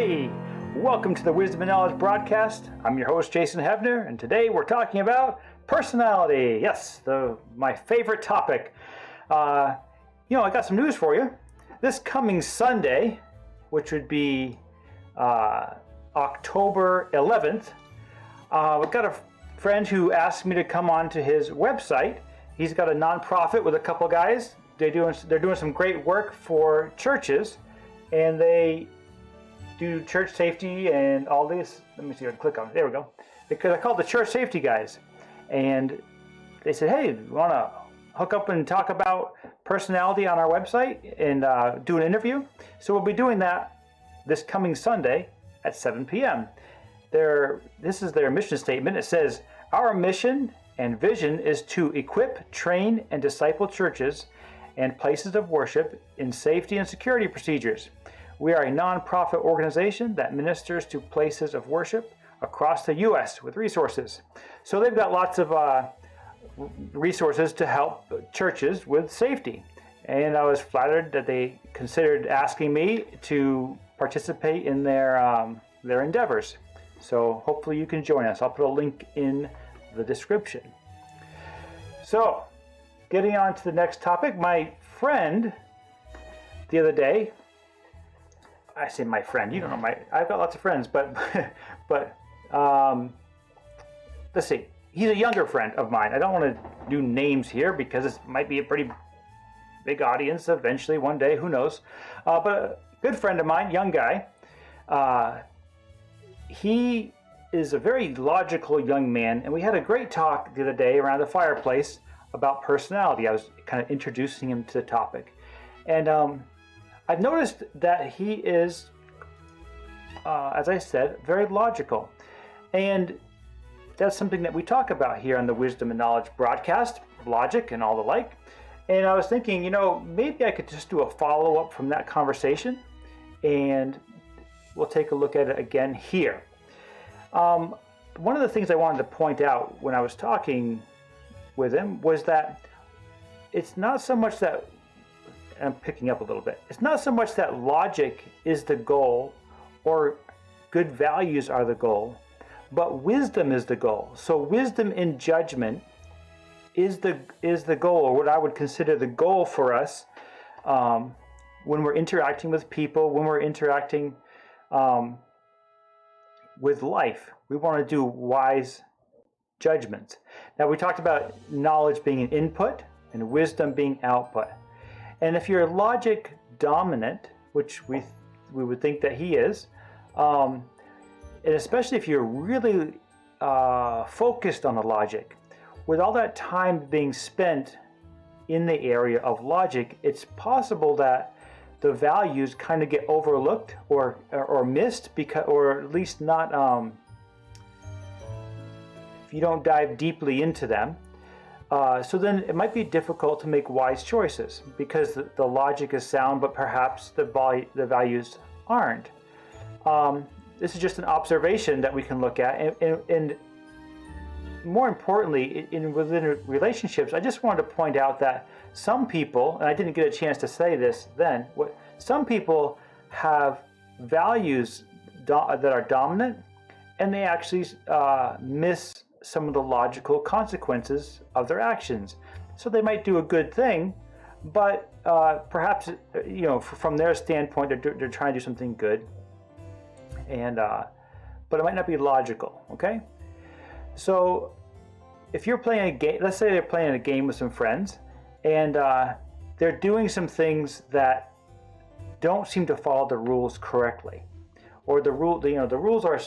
Hey, welcome to the Wisdom and Knowledge broadcast. I'm your host, Jason Hebner, and today we're talking about personality. Yes, my favorite topic. I got some news for you. This coming Sunday, which would be October 11th, we've got a friend who asked me to come on to his website. He's got a nonprofit with a couple guys. They're doing some great work for churches, and they do church safety and all this. Let me see if I can click on it. There we go. Because I called the church safety guys, and they said, "Hey, you want to hook up and talk about personality on our website and do an interview?" So we'll be doing that this coming Sunday at 7 p.m. This is their mission statement. It says, "Our mission and vision is to equip, train, and disciple churches and places of worship in safety and security procedures. We are a nonprofit organization that ministers to places of worship across the U.S. with resources." So they've got lots of resources to help churches with safety. And I was flattered that they considered asking me to participate in their endeavors. So hopefully you can join us. I'll put a link in the description. So, getting on to the next topic, my friend the other day, I say my friend, you don't know I've got lots of friends, but let's see, he's a younger friend of mine. I don't want to do names here because this might be a pretty big audience eventually, one day, who knows. But a good friend of mine, young guy, he is a very logical young man, and we had a great talk the other day around the fireplace about personality. I was kind of introducing him to the topic. And I've noticed that he is, as I said, very logical. And that's something that we talk about here on the Wisdom and Knowledge broadcast, logic and all the like. And I was thinking, maybe I could just do a follow-up from that conversation, and we'll take a look at it again here. One of the things I wanted to point out when I was talking with him was that it's not so much that, I'm picking up a little bit, it's not so much that logic is the goal or good values are the goal, but wisdom is the goal. So wisdom in judgment is the goal, or what I would consider the goal for us when we're interacting with people, when we're interacting with life. We want to do wise judgments. Now, we talked about knowledge being an input and wisdom being output. And if you're logic dominant, which we would think that he is, and especially if you're really focused on the logic, with all that time being spent in the area of logic, it's possible that the values kind of get overlooked or missed, or at least not, if you don't dive deeply into them. So then it might be difficult to make wise choices because the logic is sound, but perhaps the values aren't. This is just an observation that we can look at, and more importantly, within relationships, I just wanted to point out that some people, and I didn't get a chance to say this then, some people have values that are dominant, and they actually miss some of the logical consequences of their actions. So they might do a good thing, but perhaps, from their standpoint, they're trying to do something good, and but it might not be logical. Okay. So if you're playing a game, let's say they're playing a game with some friends, and they're doing some things that don't seem to follow the rules correctly, or the rules are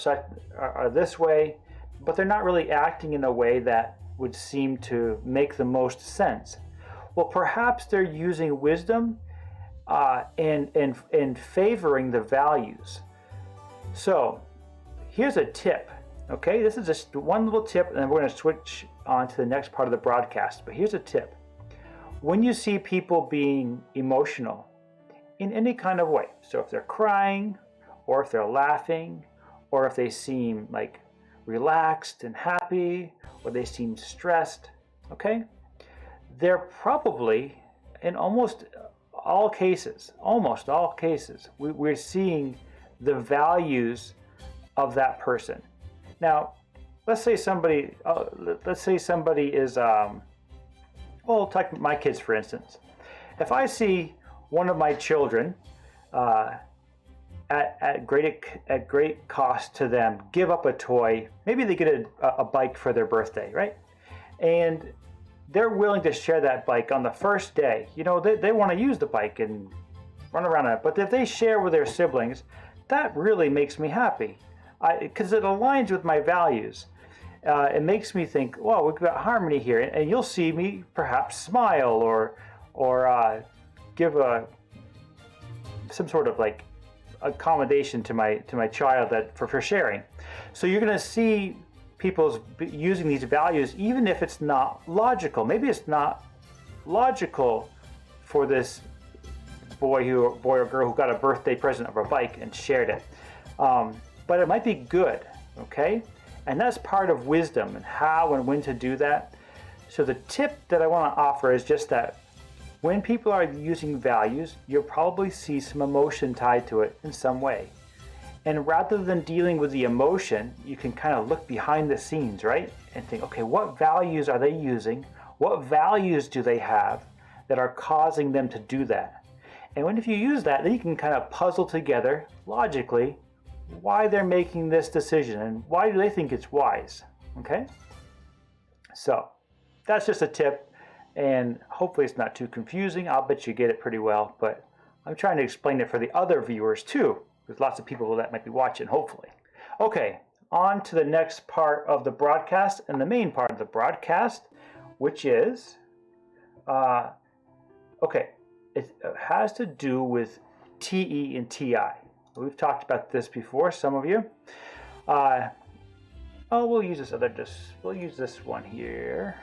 this way, but they're not really acting in a way that would seem to make the most sense. Well, perhaps they're using wisdom and favoring the values. So here's a tip. Okay, this is just one little tip, and then we're going to switch on to the next part of the broadcast. But here's a tip. When you see people being emotional in any kind of way, so if they're crying, or if they're laughing, or if they seem like relaxed and happy, or they seem stressed, okay, they're probably, in almost all cases, we're seeing the values of that person. Now, let's say somebody is, well, take my kids for instance. If I see one of my children at great cost to them give up a toy, maybe they get a bike for their birthday, right? And they're willing to share that bike on the first day. You know, they want to use the bike and run around on it. But if they share with their siblings, that really makes me happy, because it aligns with my values. It makes me think, well, we've got harmony here, and you'll see me perhaps smile or give some sort of like accommodation to my child for sharing. So you're going to see people using these values, even if it's not logical. Maybe it's not logical for this boy or girl who got a birthday present of a bike and shared it, but it might be good. Okay, and that's part of wisdom and how and when to do that. So the tip that I want to offer is just that when people are using values, you'll probably see some emotion tied to it in some way. And rather than dealing with the emotion, you can kind of look behind the scenes, right? And think, okay, what values are they using? What values do they have that are causing them to do that? And if you use that, then you can kind of puzzle together logically why they're making this decision and why do they think it's wise, okay? So that's just a tip, and hopefully it's not too confusing. I'll bet you get it pretty well, but I'm trying to explain it for the other viewers too. There's lots of people that might be watching, hopefully. Okay, on to the next part of the broadcast and the main part of the broadcast, which is, okay, it has to do with TE and TI. We've talked about this before, some of you. We'll use this one here.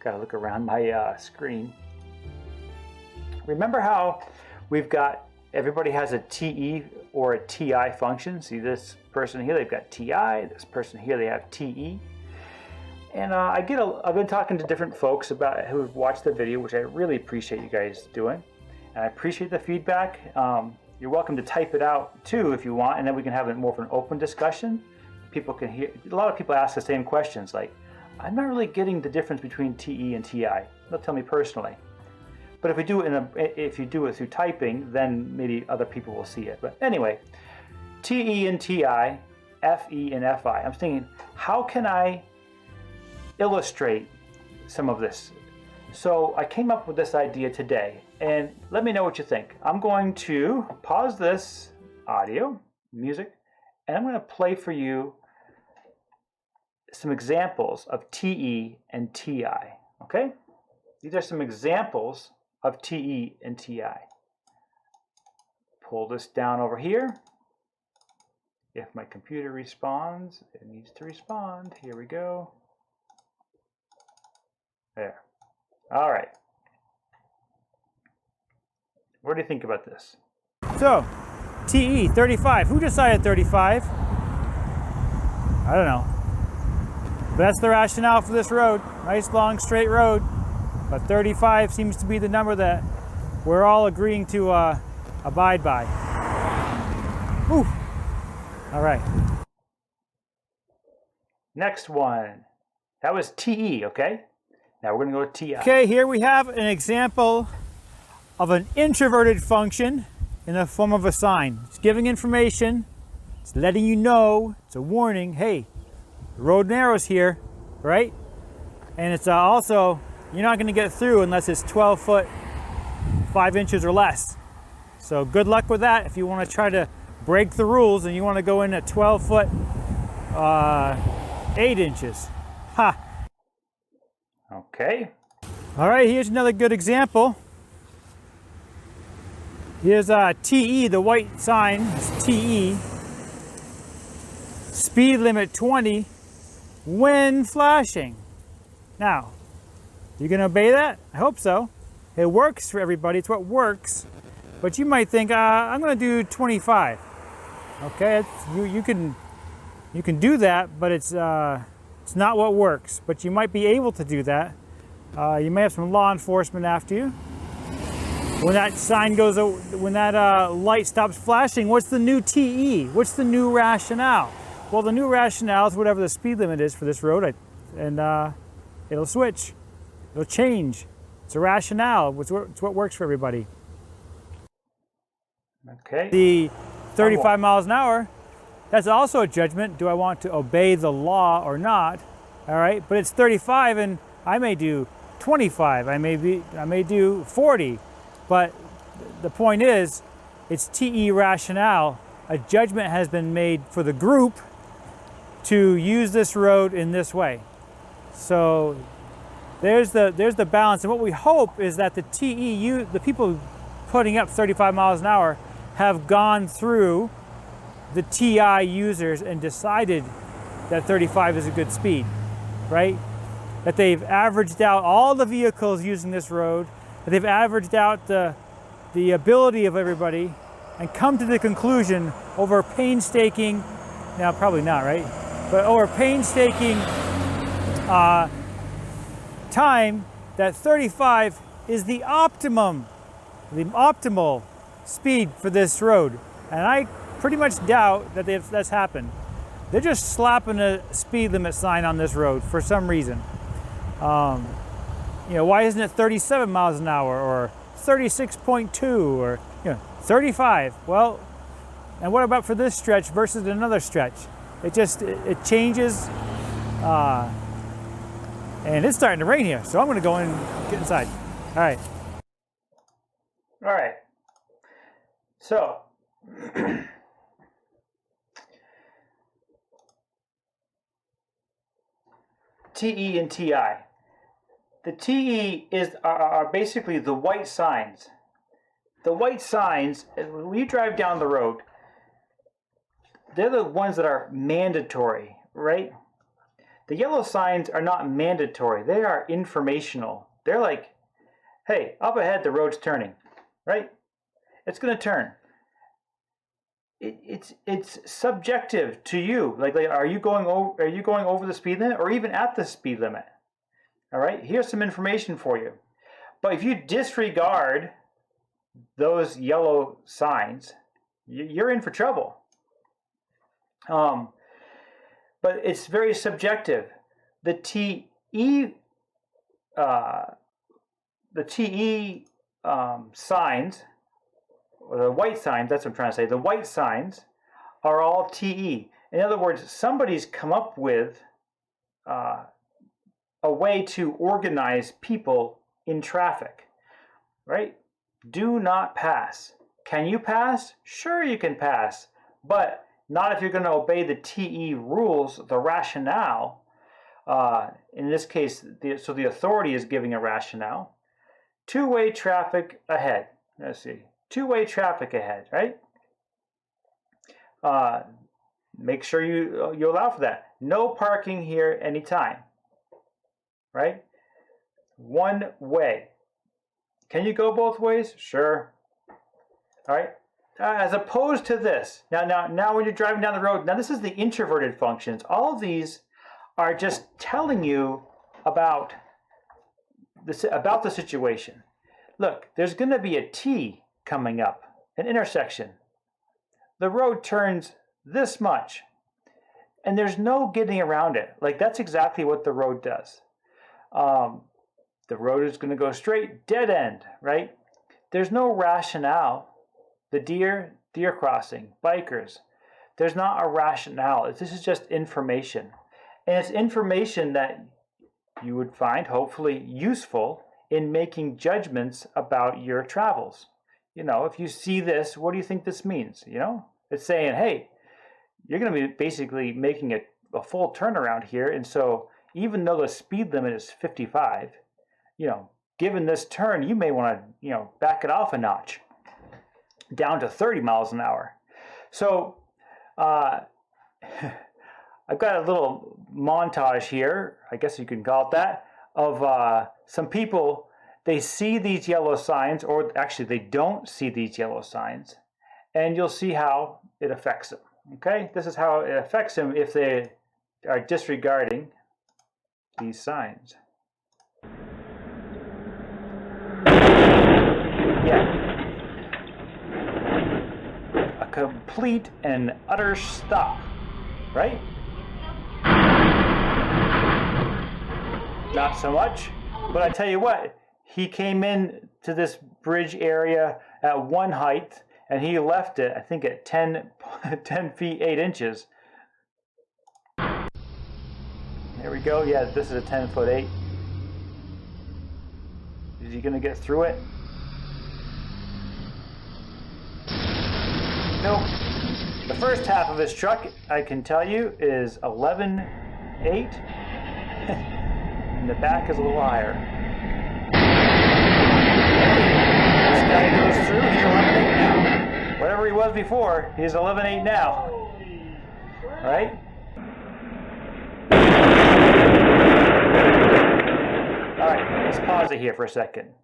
Gotta look around my screen. Remember how we've got, everybody has a TE or a TI function. See this person here, they've got TI. This person here, they have TE. And I've been talking to different folks about who've watched the video, which I really appreciate you guys doing. And I appreciate the feedback. You're welcome to type it out too if you want, and then we can have more of an open discussion. People can hear, a lot of people ask the same questions like, I'm not really getting the difference between TE and TI. They'll tell me personally. But if you do it through typing, then maybe other people will see it. But anyway, TE and TI, FE and FI. I'm thinking, how can I illustrate some of this? So I came up with this idea today, and let me know what you think. I'm going to pause this audio, music, and I'm going to play for you some examples of TE and TI, okay? These are some examples of TE and TI. Pull this down over here. If my computer responds, it needs to respond. Here we go. There. All right. What do you think about this? So, TE, 35. Who decided 35? I don't know. But that's the rationale for this road. Nice, long, straight road. But 35 seems to be the number that we're all agreeing to abide by. Whew. All right. Next one. That was TE, okay? Now we're going to go to TI. Okay, here we have an example of an introverted function in the form of a sign. It's giving information. It's letting you know. It's a warning. Hey, the road narrows here, right? And it's also, you're not going to get through unless it's 12 foot, 5 inches or less. So good luck with that if you want to try to break the rules and you want to go in at 12 foot, 8 inches. Ha! Okay. All right, here's another good example. Here's TE, the white sign is TE. Speed limit 20 when flashing. Now, you gonna obey that? I hope so. It works for everybody, it's what works. But you might think, I'm gonna do 25. Okay, you can do that, but it's not what works. But you might be able to do that. You may have some law enforcement after you. When that sign goes, when that light stops flashing, what's the new TE? What's the new rationale? Well, the new rationale is whatever the speed limit is for this road, and it'll switch. It'll change. It's a rationale. It's what works for everybody. Okay. The 35 miles an hour, that's also a judgment. Do I want to obey the law or not? All right, but it's 35 and I may do 25. I may do 40. But the point is, it's TE rationale. A judgment has been made for the group to use this road in this way. So there's the balance. And what we hope is that the people putting up 35 miles an hour have gone through the TI users and decided that 35 is a good speed, right? That they've averaged out all the vehicles using this road, that they've averaged out the ability of everybody and come to the conclusion over painstaking, now probably not, right? But over painstaking time that 35 is the optimal speed for this road. And I pretty much doubt that that's happened. They're just slapping a speed limit sign on this road for some reason. Why isn't it 37 miles an hour or 36.2 or 35? Well, and what about for this stretch versus another stretch? It changes, and it's starting to rain here, so I'm going to go in and get inside. All right. All right. So, TE and TI. The TE are basically the white signs. The white signs, when you drive down the road, they're the ones that are mandatory, right? The yellow signs are not mandatory. They are informational. They're like, hey, up ahead the road's turning, right? It's going to turn. It's subjective to you. Like are you going over the speed limit or even at the speed limit? All right, here's some information for you. But if you disregard those yellow signs, you're in for trouble. But it's very subjective. The TE signs, or the white signs, that's what I'm trying to say. The white signs are all TE. In other words, somebody's come up with a way to organize people in traffic, right? Do not pass. Can you pass? Sure, you can pass, but not if you're going to obey the TE rules, the rationale. In this case, so the authority is giving a rationale. Two-way traffic ahead. Let's see. Two-way traffic ahead, right? Make sure you allow for that. No parking here anytime, right? One way. Can you go both ways? Sure. All right. As opposed to this. Now when you're driving down the road, now this is the introverted functions. All of these are just telling you about the situation. Look, there's going to be a T coming up, an intersection. The road turns this much, and there's no getting around it. Like, that's exactly what the road does. The road is going to go straight, dead end, right? There's no rationale. The deer crossing, bikers, there's not a rationale. This is just information. And it's information that you would find hopefully useful in making judgments about your travels. If you see this, what do you think this means? It's saying, hey, you're going to be basically making a full turnaround here. And so even though the speed limit is 55, given this turn, you may want to, back it off a notch down to 30 miles an hour. So I've got a little montage here, I guess you can call it that, of some people. They see these yellow signs, or actually they don't see these yellow signs, and you'll see how it affects them. Okay, this is how it affects them if they are disregarding these signs. Yeah. complete and utter stop, right? Not so much, but I tell you what, he came in to this bridge area at one height and he left it, I think, at 10 feet 8 inches. There we go. Yeah, this is a 10 foot 8. Is he gonna get through it? Nope. The first half of his truck, I can tell you, is 11.8. And the back is a little higher. This guy goes through, he's 11.8 now. Whatever he was before, he's 11.8 now. Alright? Alright, let's pause it here for a second.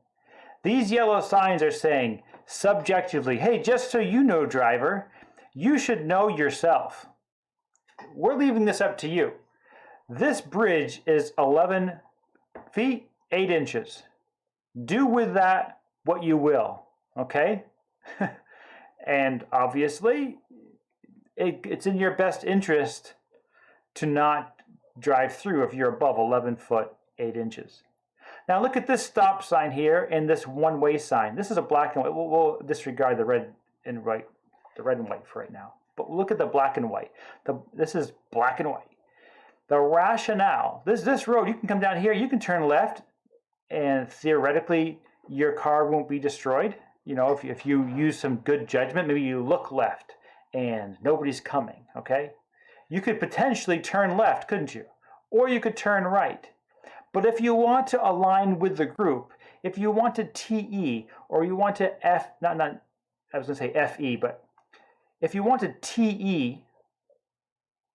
These yellow signs are saying, subjectively, hey, just so you know, driver, you should know yourself. We're leaving this up to you. This bridge is 11 feet 8 inches. Do with that what you will, okay? And obviously, it's in your best interest to not drive through if you're above 11 foot 8 inches. Now look at this stop sign here and this one-way sign. This is a black and white. We'll disregard the red and white for right now. But look at the black and white. This is black and white. The rationale, this road, you can come down here, you can turn left, and theoretically your car won't be destroyed. You know, if you use some good judgment, maybe you look left and nobody's coming, okay? You could potentially turn left, couldn't you? Or you could turn right. But if you want to align with the group, if you want to TE, or you want to I was going to say FE, but if you want to TE,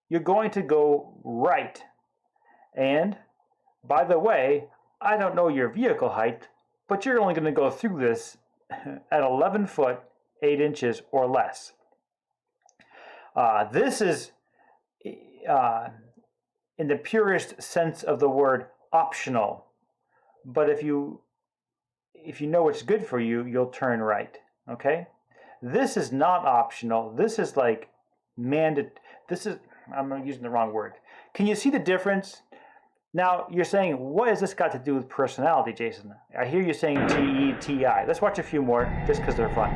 you're going to go right. And, by the way, I don't know your vehicle height, but you're only going to go through this at 11 foot 8 inches or less. This is, in the purest sense of the word, optional. But if you know what's good for you, you'll turn right. Okay? This is not optional. This is like I'm using the wrong word. Can you see the difference? Now, you're saying, what has this got to do with personality, Jason? I hear you saying TE, TI. Let's watch a few more, just because they're fun.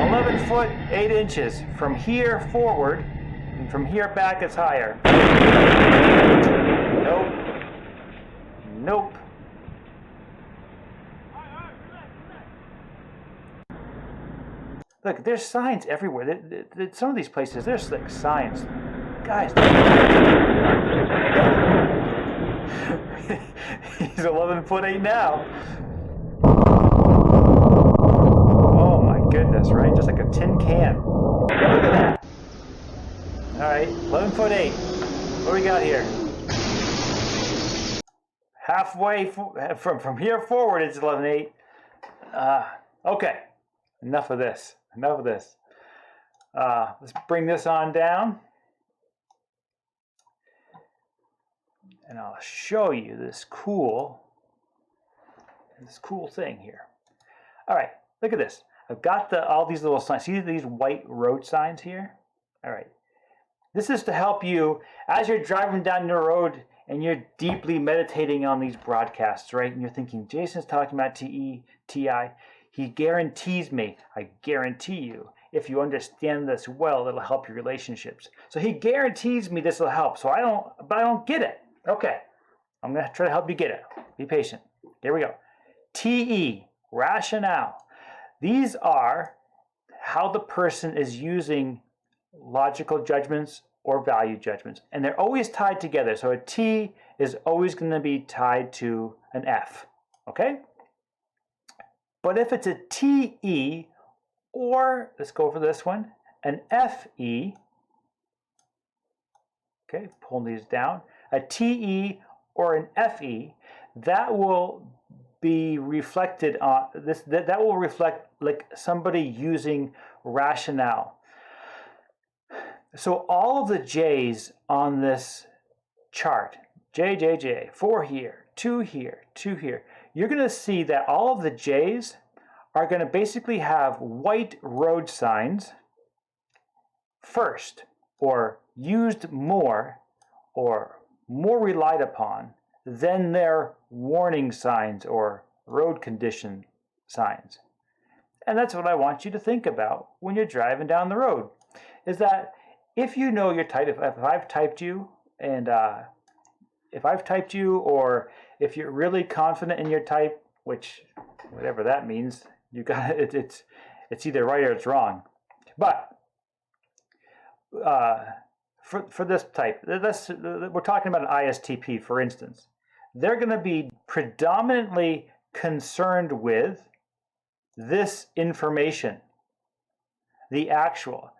11 foot 8 inches. From here forward, and from here back, it's higher. Nope. Nope. Look, there's signs everywhere. Some of these places, there's like signs. Guys. He's 11 foot 8 now. Oh my goodness, right? Just like a tin can. Look at that. Alright, 11 foot 8. What do we got here? Halfway from here forward, it's 11.8. Okay, enough of this. Enough of this. Let's bring this on down. And I'll show you this cool thing here. All right, look at this. I've got all these little signs. See these white road signs here? All right. This is to help you as you're driving down the road and you're deeply meditating on these broadcasts, right? And you're thinking, Jason's talking about TE, TI. He guarantees me, I guarantee you, if you understand this well, it'll help your relationships. So he guarantees me this will help. So I don't get it. Okay, I'm going to try to help you get it. Be patient. Here we go. TE, rationale. These are how the person is using logical judgments or value judgments. And they're always tied together. So a T is always going to be tied to an F. Okay? But if it's a TE or, let's go for this one, an FE, okay, pull these down, a TE or an FE, that will be reflected on this, that will reflect like somebody using rationale. So all of the J's on this chart, J, 4 here, 2 here, 2 here, you're going to see that all of the J's are going to basically have white road signs first, or used more, or more relied upon than their warning signs or road condition signs. And that's what I want you to think about when you're driving down the road, is that if you know your type, if I've typed you, and if I've typed you, or if you're really confident in your type, which whatever that means, you got it. It's either right or it's wrong. But for this type, we're talking about an ISTP, for instance. They're going to be predominantly concerned with this information, the actual.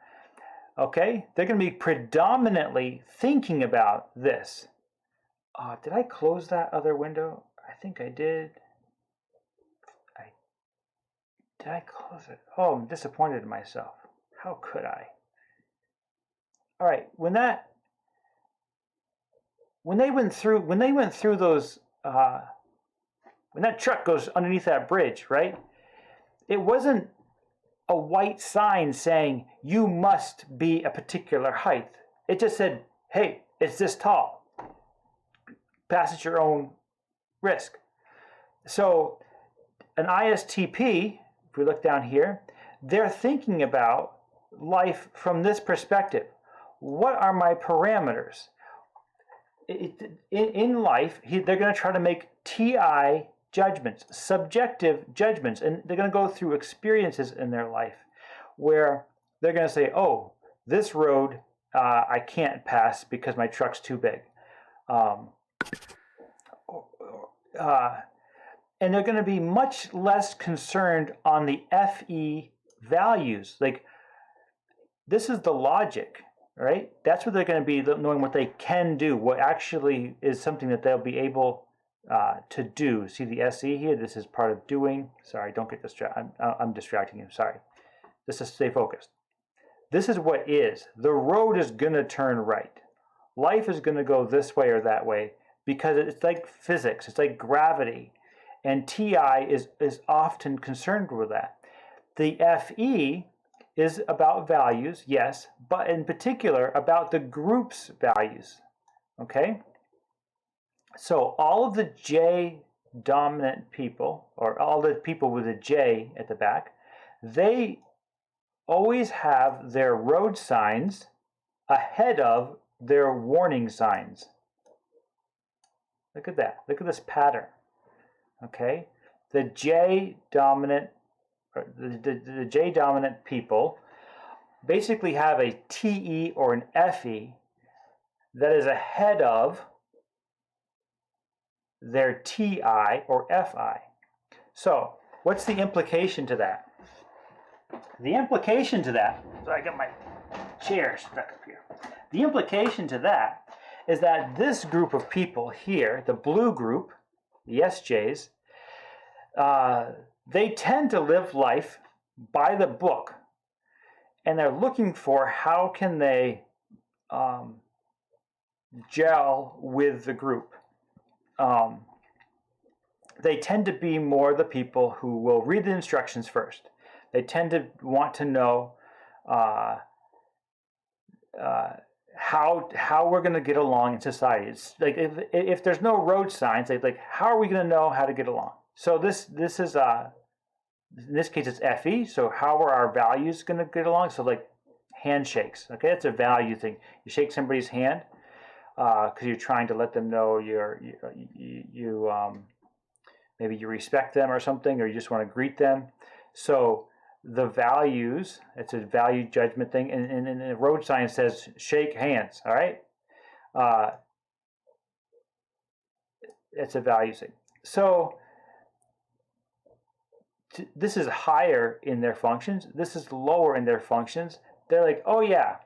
Okay, they're going to be predominantly thinking about this. Did I close that other window? I think I did. Did I close it? Oh, I'm disappointed in myself. How could I? All right, when they went through those, when that truck goes underneath that bridge, right? It wasn't a white sign saying you must be a particular height. It just said, hey, it's this tall. Pass at your own risk. So an ISTP, if we look down here, they're thinking about life from this perspective. What are my parameters? In life, they're going to try to make TI judgments, subjective judgments, and they're going to go through experiences in their life where they're going to say, oh, this road I can't pass because my truck's too big. And they're going to be much less concerned on the FE values. Like, this is the logic, right? That's what they're going to be, knowing what they can do, what actually is something that they'll be able to do. See the SE here? This is part of doing. Sorry, don't get distracted. I'm distracting you. Sorry. Just to stay focused. This is what is. The road is going to turn right. Life is going to go this way or that way because it's like physics. It's like gravity. And TI is often concerned with that. The FE is about values, yes, but in particular about the group's values. Okay? So all of the J dominant people, or all the people with a J at the back, they always have their road signs ahead of their warning signs. Look at that. Look at this pattern. Okay? The J dominant people basically have a TE or an FE that is ahead of their TI or FI. So, what's the implication to that? The implication to that, so I got my chair stuck up here. The implication to that is that this group of people here, the blue group, the SJs, they tend to live life by the book, and they're looking for how can they gel with the group. They tend to be more the people who will read the instructions first. They tend to want to know how we're going to get along in society. It's like if there's no road signs, like how are we going to know how to get along? So this is in this case it's FE. So how are our values going to get along? So like handshakes. Okay, that's a value thing. You shake somebody's hand because you're trying to let them know you maybe you respect them or something, or you just want to greet them. So the values, it's a value judgment thing, and the road sign says shake hands. All right, it's a value thing. So this is higher in their functions. This is lower in their functions. They're like, oh yeah,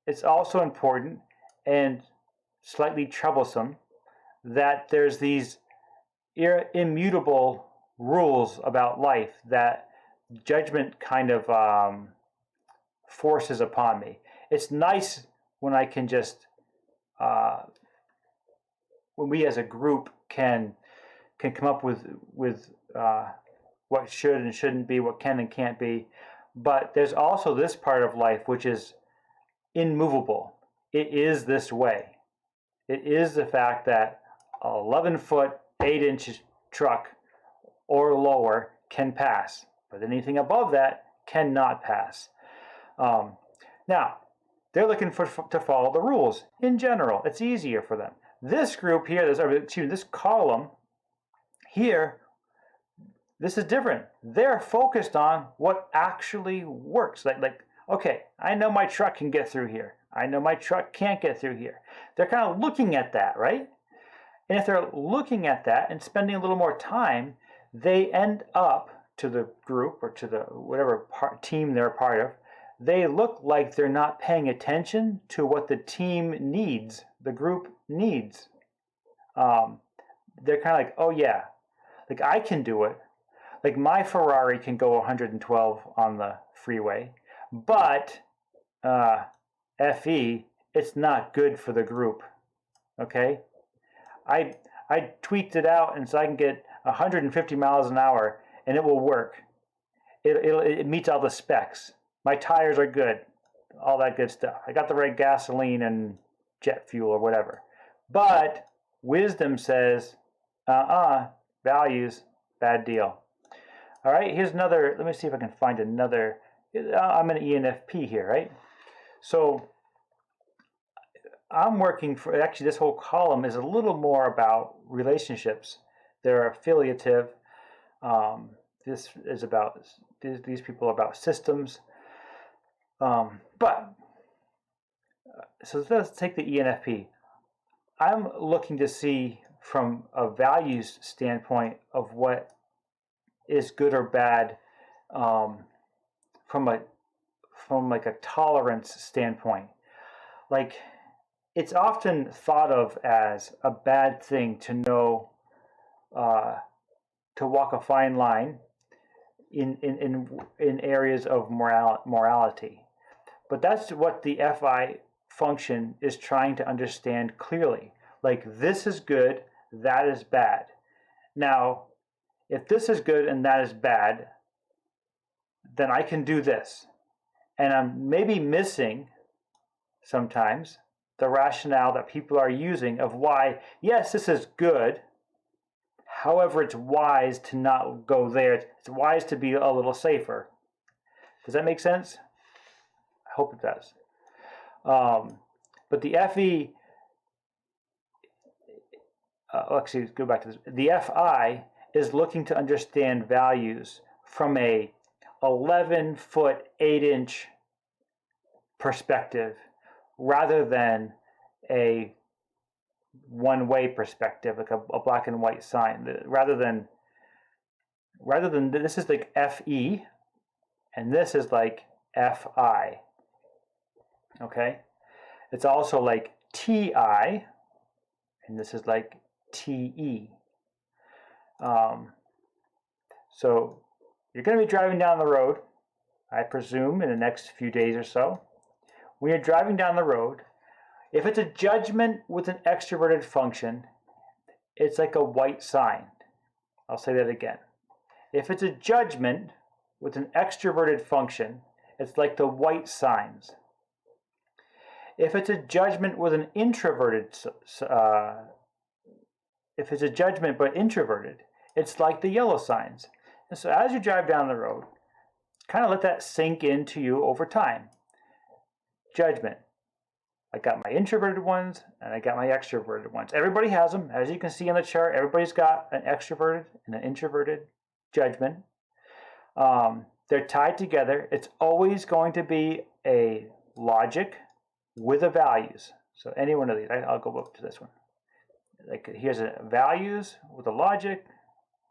it's also important and slightly troublesome that there's these immutable rules about life that judgment kind of forces upon me. It's nice when I can just, when we as a group can come up with what should and shouldn't be, what can and can't be. But there's also this part of life which is immovable. It is this way. It is the fact that an 11-foot, 8-inch truck or lower can pass, but anything above that cannot pass. Now, they're looking to follow the rules in general. It's easier for them. This group here, this column here, this is different. They're focused on what actually works. Like, okay, I know my truck can get through here. I know my truck can't get through here. They're kind of looking at that, right? And if they're looking at that and spending a little more time, they end up to the group or to the whatever team they're a part of, they look like they're not paying attention to what the team needs, the group needs. They're kind of like, oh yeah, like I can do it. Like my Ferrari can go 112 on the freeway, but FE, it's not good for the group. Okay, I tweaked it out and so I can get 150 miles an hour and it will work. It meets all the specs. My tires are good, all that good stuff. I got the right gasoline and jet fuel or whatever. But wisdom says, values, bad deal. All right, here's another, let me see if I can find another. I'm an ENFP here, right? So I'm working for, actually this whole column is a little more about relationships. They're affiliative. This is about, these people are about systems. So let's take the ENFP. I'm looking to see from a values standpoint of what is good or bad, from like a tolerance standpoint. Like it's often thought of as a bad thing to know, to walk a fine line in areas of morality. But that's what the FI function is trying to understand clearly. Like this is good, that is bad. Now, if this is good and that is bad, then I can do this. And I'm maybe missing sometimes the rationale that people are using of why, yes, this is good. However, it's wise to not go there. It's wise to be a little safer. Does that make sense? I hope it does. But the FE, actually, go back to this. The FI is looking to understand values from a 11-foot, 8-inch perspective rather than a one-way perspective, like a black and white sign. Rather than this is like FE and this is like FI. Okay? It's also like TI and this is like TE. So you're going to be driving down the road, I presume, in the next few days or so. When you're driving down the road, if it's a judgment with an extroverted function, it's like a white sign. I'll say that again. If it's a judgment with an extroverted function, it's like the white signs. If it's a judgment with an introverted, if it's a judgment but introverted, it's like the yellow signs. And so as you drive down the road, kind of let that sink into you over time. Judgment. I got my introverted ones and I got my extroverted ones. Everybody has them. As you can see on the chart, everybody's got an extroverted and an introverted judgment. They're tied together. It's always going to be a logic with a values. So any one of these, I'll go up to this one. Like here's a values with a logic,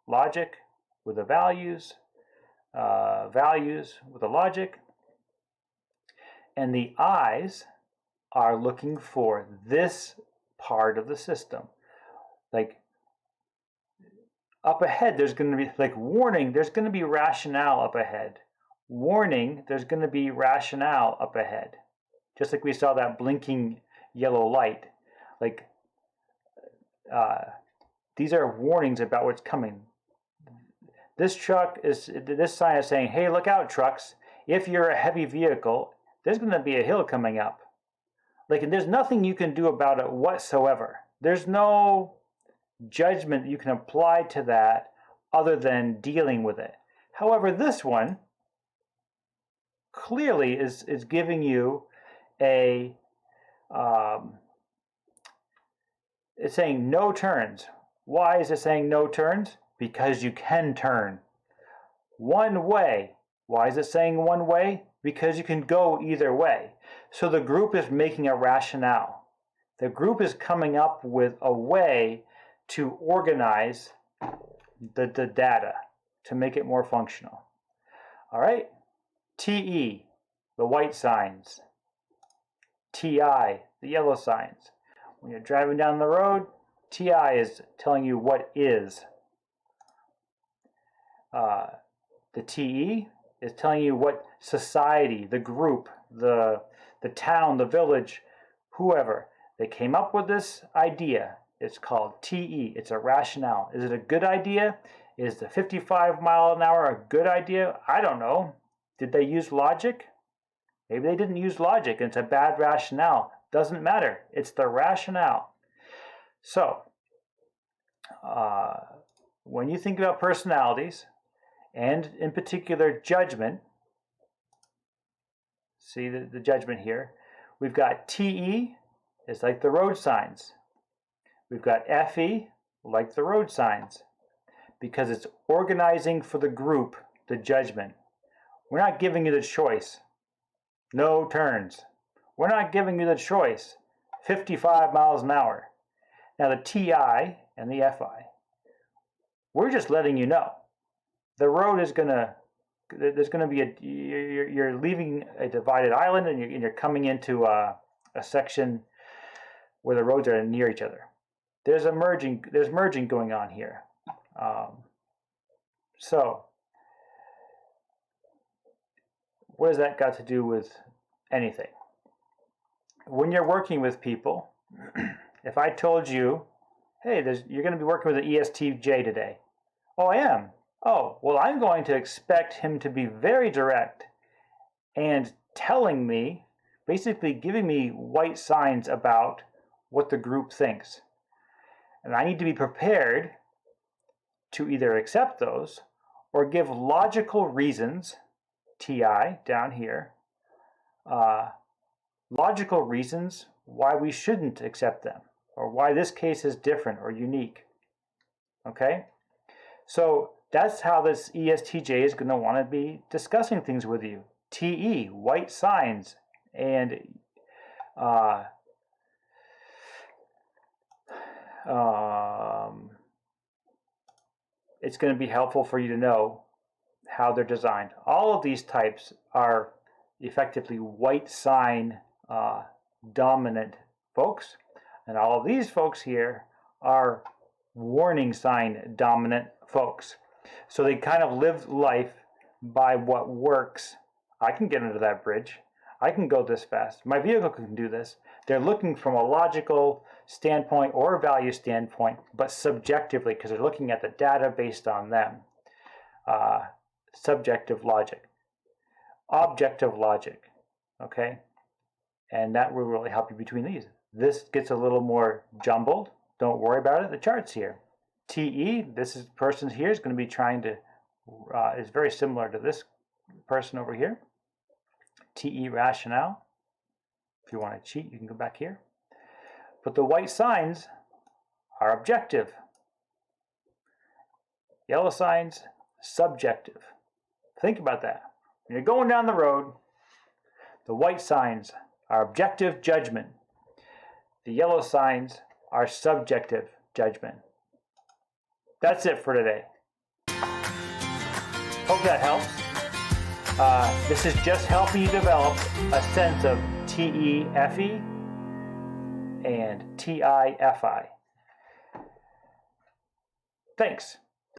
logic with a values, values with a logic. And the I's are looking for this part of the system. Like up ahead, there's going to be like warning, there's going to be rationale up ahead. Warning, there's going to be rationale up ahead. Just like we saw that blinking yellow light. Like these are warnings about what's coming. This sign is saying, hey, look out, trucks. If you're a heavy vehicle, there's going to be a hill coming up. Like, there's nothing you can do about it whatsoever. There's no judgment you can apply to that other than dealing with it. However, this one clearly is giving you a, it's saying no turns. Why is it saying no turns? Because you can turn. One way. Why is it saying one way? Because you can go either way. So the group is making a rationale. The group is coming up with a way to organize the data to make it more functional. All right? TE, the white signs. TI, the yellow signs. When you're driving down the road, TI is telling you what is. The TE is telling you what society, the group, the town, the village, whoever, they came up with this idea. It's called TE. It's a rationale. Is it a good idea? Is the 55 mile an hour a good idea? I don't know. Did they use logic? Maybe they didn't use logic and it's a bad rationale. Doesn't matter. It's the rationale. So, when you think about personalities, and in particular judgment, see the judgment here, we've got TE, is like the road signs. We've got FE, like the road signs, because it's organizing for the group, the judgment. We're not giving you the choice. No turns. We're not giving you the choice. 55 miles an hour. Now the TI and the FI, we're just letting you know. The road is there's going to be you're leaving a divided island and you're coming into a section where the roads are near each other. There's merging going on here. So, what has that got to do with anything? When you're working with people, if I told you, hey, you're going to be working with an ESTJ today. Oh, I am. Oh, well, I'm going to expect him to be very direct and telling me, basically giving me white signs about what the group thinks. And I need to be prepared to either accept those or give logical reasons, TI down here, logical reasons why we shouldn't accept them or why this case is different or unique. Okay? So that's how this ESTJ is going to want to be discussing things with you. TE, white signs, and it's going to be helpful for you to know how they're designed. All of these types are effectively white sign dominant folks, and all of these folks here are warning sign dominant folks. So they kind of live life by what works. I can get under that bridge. I can go this fast. My vehicle can do this. They're looking from a logical standpoint or a value standpoint, but subjectively, because they're looking at the data based on them. Subjective logic. Objective logic. Okay? And that will really help you between these. This gets a little more jumbled. Don't worry about it. The chart's here. TE, this person here is going to be trying to, is very similar to this person over here. TE rationale. If you want to cheat, you can go back here. But the white signs are objective. Yellow signs, subjective. Think about that. When you're going down the road, the white signs are objective judgment. The yellow signs are subjective judgment. That's it for today. Hope that helps. This is just helping you develop a sense of TE-FE and TI-FI. Thanks.